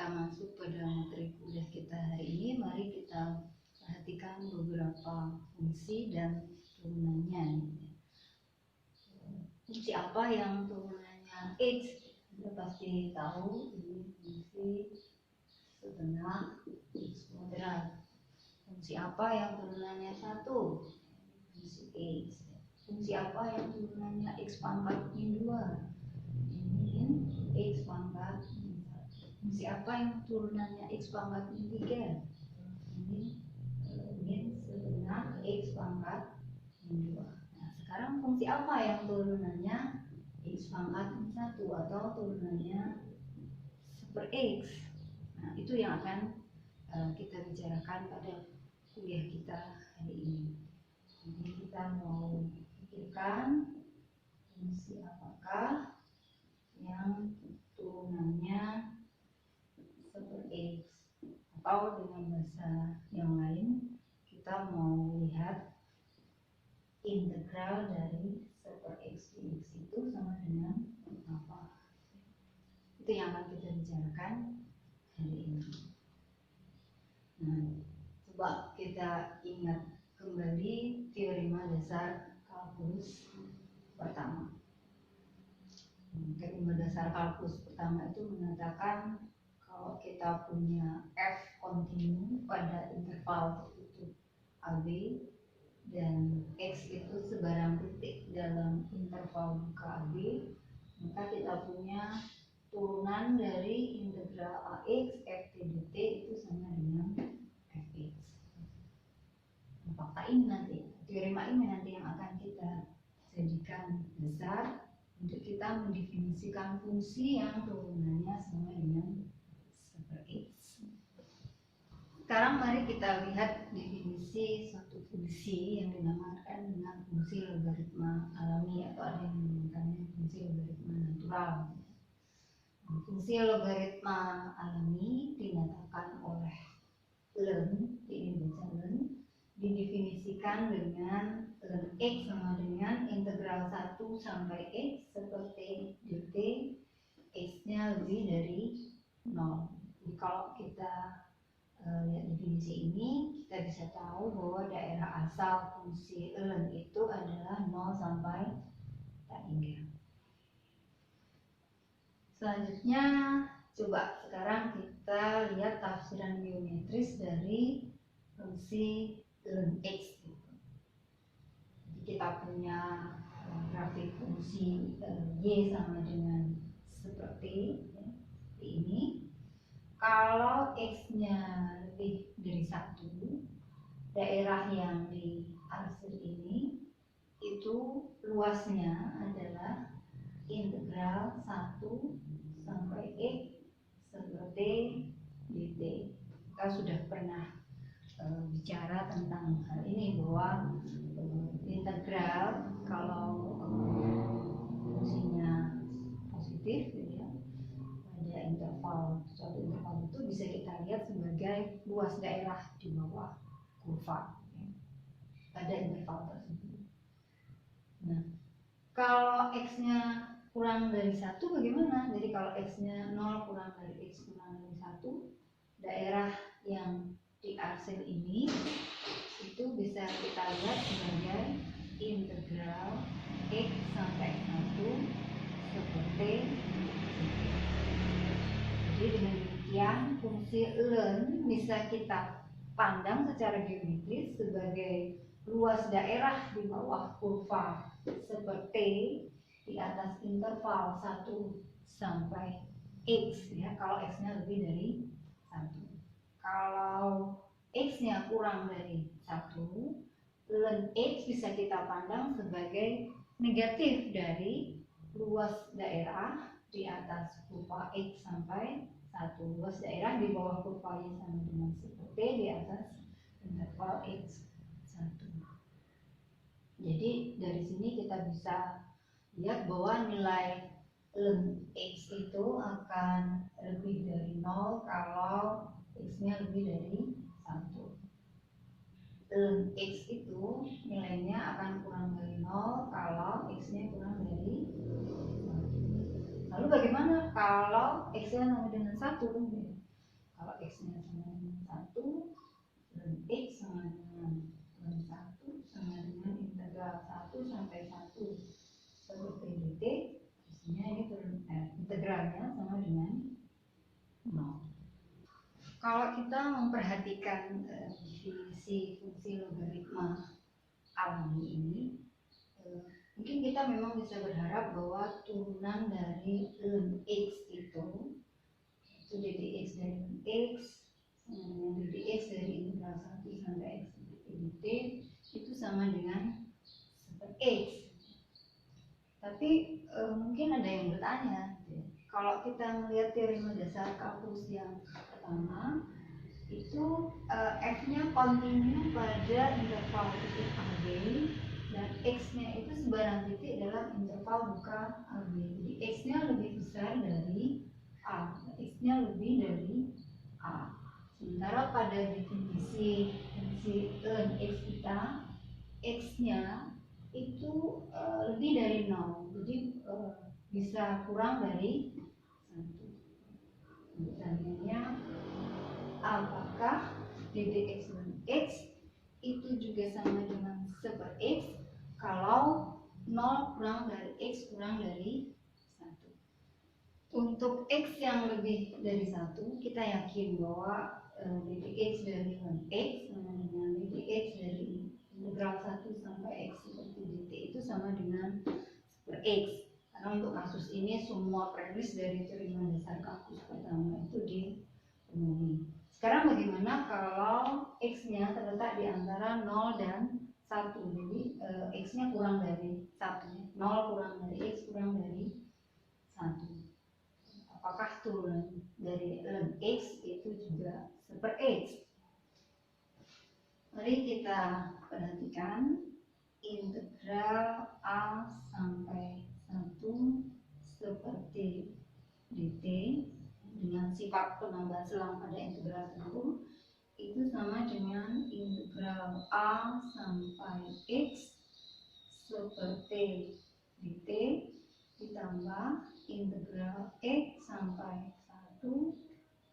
kita masuk pada materi kuliah kita hari ini, mari kita perhatikan beberapa fungsi dan turunannya. Fungsi apa yang turunannya X? Kita pasti tahu ini fungsi sebenar X kuadrat. Fungsi apa yang turunannya 1? Fungsi X. Fungsi apa yang turunannya X pangkat min 2? Ini X pangkat min 1. Fungsi apa yang turunannya X pangkat min 3? Ini min sebenar X pangkat min 2. Nah, sekarang fungsi apa yang turunannya X pangkat min 1 atau turunannya super X? Nah, itu yang akan kita bicarakan pada kuliah kita hari ini. Jadi kita mau pikirkan fungsi apakah yang turunannya super X, atau dengan bahasa yang lain kita mau lihat integral dari super X dx itu sama dengan apa. Itu yang akan kita bicarakan hari ini. Nah, coba kita ingat kembali teorema dasar kalkulus pertama. Teorema dasar kalkulus pertama itu mengatakan kalau kita punya f kontinu pada interval tertutup AB dan x itu sebarang titik dalam interval buka AB, maka kita punya turunan dari integral AX ft dt itu sama dengan fx. Fakta ini nanti, teorema ini nanti yang akan kita jadikan dasar untuk kita mendefinisikan fungsi yang turunannya sama dengan super X. Sekarang mari kita lihat definisi suatu fungsi yang dinamakan dengan fungsi logaritma alami, atau ada yang menamakannya fungsi logaritma natural. Fungsi logaritma alami dinyatakan oleh Learn, ini baca Learn, didefinisikan dengan ln x sama dengan integral 1 sampai x seperti dt x-nya lebih dari 0. Jadi kalau kita lihat definisi ini, kita bisa tahu bahwa daerah asal fungsi ln itu adalah 0 sampai tak hingga. Selanjutnya, coba sekarang kita lihat tafsiran geometris dari fungsi ln x. Jadi kita punya grafik fungsi y sama dengan seperti ini. Kalau x-nya lebih dari 1, daerah yang diarsir ini itu luasnya adalah integral 1 sampai x seperti dt. Kita sudah pernah bicara tentang hal ini, bahwa integral kalau fungsinya positif ya, pada interval, suatu interval itu bisa kita lihat sebagai luas daerah di bawah kurva ya, pada interval tersebut. Nah, kalau x-nya kurang dari 1 bagaimana? Jadi kalau x-nya 0 kurang dari x kurang dari 1, daerah yang diarsir ini itu bisa kita lihat sebagai integral x sampai 1 seperti ini. Jadi dengan demikian fungsi ln bisa kita pandang secara geometris sebagai luas daerah di bawah kurva seperti di atas interval 1 sampai x ya, kalau x-nya lebih dari 1. Kalau x-nya kurang dari 1, ln x bisa kita pandang sebagai negatif dari luas daerah di atas kurva x sampai 1. Luas daerah di bawah kurva y sama dengan seperti di atas interval x 1. Jadi dari sini kita bisa lihat bahwa nilai ln x itu akan lebih dari 0 kalau x-nya lebih dari 1. Ln x itu nilainya akan kurang dari 0 kalau x-nya kurang dari 1. Lalu bagaimana kalau x-nya sama dengan 1? Kalau x-nya sama dengan 1, dan x sama dengan 1 sama dengan integral 1 sampai 1 seperti dt, biasanya ini integralnya sama dengan 0. Kalau kita memperhatikan definisi fungsi logaritma alami ini, mungkin kita memang bisa berharap bahwa turunan dari ln x itu ddx dari ln x sama dengan ddx dari integral 1 sampai x seperti dt itu sama dengan super x. Tapi mungkin ada yang bertanya, kalau kita melihat teorema dasar kalkulus yang pertama itu f-nya kontinu pada interval titik AB dan x-nya itu sebarang titik dalam interval buka AB. Jadi x-nya lebih besar dari a, x-nya lebih dari a. Sementara pada definisi fungsi ln x kita, x-nya itu lebih dari 0, jadi bisa kurang dari 1. Pertanyaannya, apakah ddx dan x itu juga sama dengan super x kalau 0 kurang dari x kurang dari 1? Untuk x yang lebih dari 1, kita yakin bahwa ddx dari x sama dengan ddx dari integral 1 sampai x seperti dt itu sama dengan super x. Karena untuk kasus ini semua premis dari teorema dasar kalkulus pertama itu dipenuhi. Sekarang bagaimana kalau x-nya terletak di antara 0 dan 1? Jadi x-nya kurang dari 1, 0 kurang dari x kurang dari 1. Apakah turunan dari ln x itu juga super x? Mari kita perhatikan integral a sampai 1 seperti dt dengan sifat penambahan selang pada integral tertentu itu sama dengan integral a sampai x seperti dt ditambah integral x sampai 1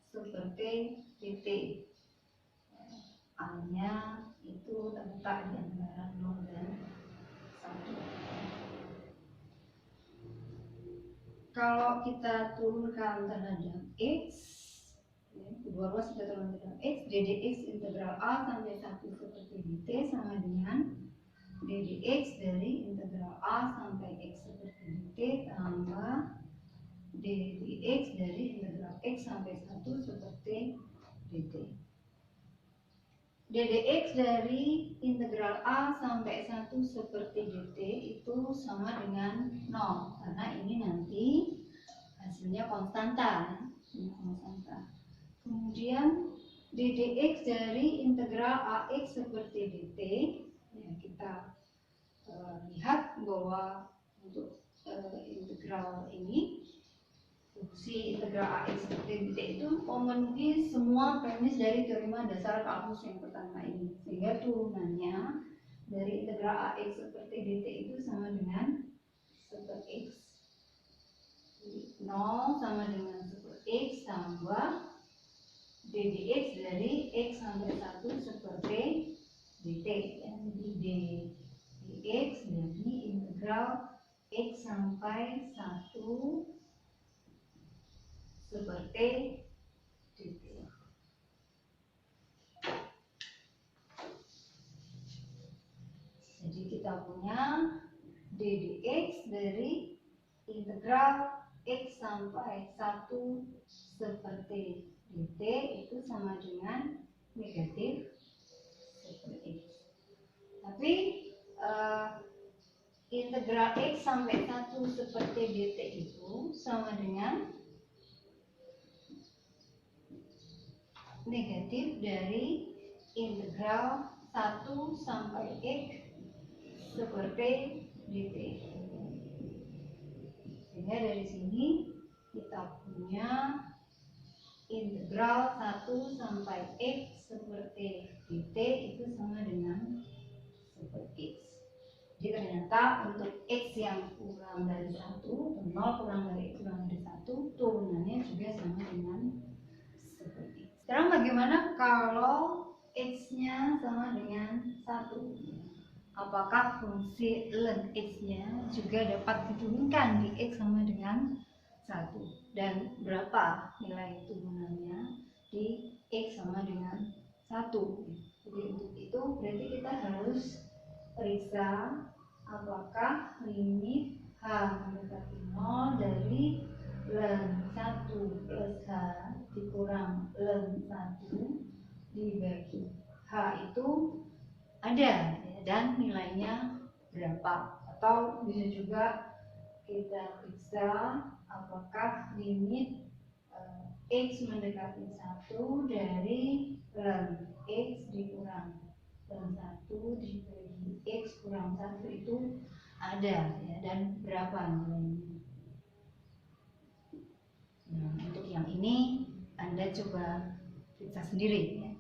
seperti dt. A-nya itu terletak di antara 0 dan 1. Kalau kita turunkan terhadap x, kedua ruas kita turunkan terhadap x, ddx integral a sampai 1 seperti dt sama dengan ddx dari integral a sampai x seperti dt tambah ddx dari integral x sampai 1 seperti dt. ddx dari integral a sampai 1 seperti dt itu sama dengan 0 karena ini nanti hasilnya konstanta. Kemudian ddx dari integral ax seperti dt, ya, kita lihat bahwa untuk integral ini fungsi integral ax seperti dt itu memenuhi semua premis dari teorema dasar kalkulus yang pertama ini, sehingga turunannya dari integral ax seperti dt itu sama dengan super x. 0 sama dengan super x tambah ddx dari x sampai 1 seperti dt, ya. Jadi dx dari integral x sampai 1 seperti dt. Jadi kita punya ddx dari integral x sampai 1 seperti dt itu sama dengan negatif super x. Tapi integral x sampai 1 seperti dt itu sama dengan negatif dari integral 1 sampai x seperti dt. Sehingga dari sini kita punya integral 1 sampai x seperti dt itu sama dengan super x. Jadi ternyata untuk x yang kurang dari 1, 0 kurang dari x kurang dari 1, turunannya juga sama dengan super x. Sekarang bagaimana kalau X-nya sama dengan 1? Apakah fungsi ln X-nya juga dapat diturunkan di X sama dengan 1? Dan berapa nilai turunannya di X sama dengan 1? Jadi untuk itu berarti kita harus periksa apakah limit H mendekati 0 dari ln 1 plus H dikurang ln 1 dibagi H itu ada ya, dan nilainya berapa, atau bisa juga kita periksa apakah limit X mendekati 1 dari ln X dikurang ln 1 dibagi X kurang 1 itu ada ya, dan berapa nilainya. Nah, untuk yang ini Anda coba periksa sendiri ya.